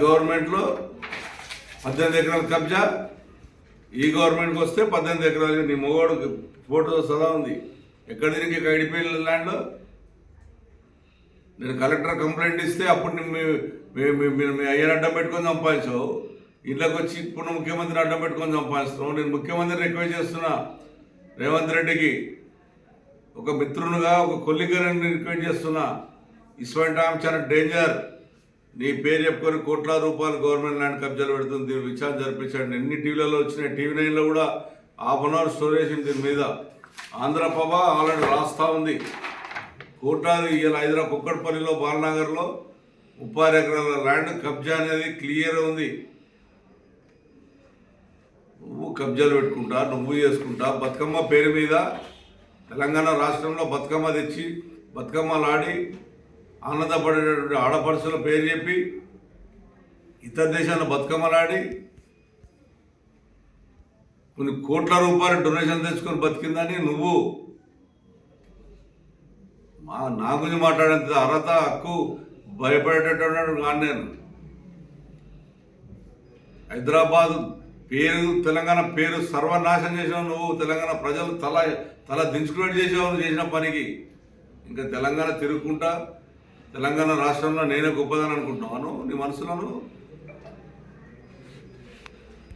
గవర్నమెంట్లో 18 ఎకరాల కబ్జా, ఈ గవర్నమెంట్కి వస్తే 18 ఎకరాలు. నీ మొగోడు ఫోటో సదా ఉంది. ఎక్కడ తిరిగి కైడిపల్లి ల్యాండ్లో నేను కలెక్టర్ కంప్లైంట్ ఇస్తే అప్పుడు మీ అయ్యని అడ్డం పెట్టుకొని సంపాదించావు. ఇళ్ళకి వచ్చి ఇప్పుడు ముఖ్యమంత్రిని అడ్డం పెట్టుకొని సంపాదిస్తున్నావు. నేను ముఖ్యమంత్రిని రిక్వెస్ట్ చేస్తున్నా, రేవంత్ రెడ్డికి ఒక మిత్రునిగా ఒక కొల్లిగా రిక్వెస్ట్ చేస్తున్నా. ఇటువంటి ఆమె చాలా డేంజర్. నీ పేరు చెప్పుకొని కోట్లాది రూపాయలు గవర్నమెంట్ ల్యాండ్ కబ్జాలు పెడుతుంది. దీని విచారణ జరిపించండి. ఎన్ని టీవీలలో వచ్చినాయి, టీవీ 9లో కూడా ½ స్టోరేజ్ దీని మీద. ఆంధ్రప్రభ ఆల్రెడీ రాస్తా ఉంది. కోట్లాది ఇలా హైదరాబాద్ కుక్కడపల్లిలో బాలనగర్లో 36 ఎకరాల ల్యాండ్ కబ్జా అనేది క్లియర్ ఉంది. నువ్వు కబ్జాలు పెట్టుకుంటా, నువ్వు చేసుకుంటా. బతుకమ్మ పేరు మీద తెలంగాణ రాష్ట్రంలో బతుకమ్మ తెచ్చి బతుకమ్మలాడి ఆనందపడేటటువంటి ఆడపడుచుల పేరు చెప్పి ఇతర దేశాల్లో బతుకమ్మలాడి కొన్ని కోట్ల రూపాయలు డొనేషన్ తెచ్చుకొని బతికిందని నువ్వు నా గురించి మాట్లాడేంత అర్హత హక్కు భయపడేటటువంటి కాదు నేను. హైదరాబాద్ పేరు, తెలంగాణ పేరు సర్వనాశనం చేసావు నువ్వు. తెలంగాణ ప్రజలు తల దించుకున్నట్టు చేసావు నువ్వు చేసిన పనికి. ఇంకా తెలంగాణ తిరుగుకుంటా తెలంగాణ రాష్ట్రంలో నేనే గొప్పదని అనుకుంటున్నాను నీ మనసులను.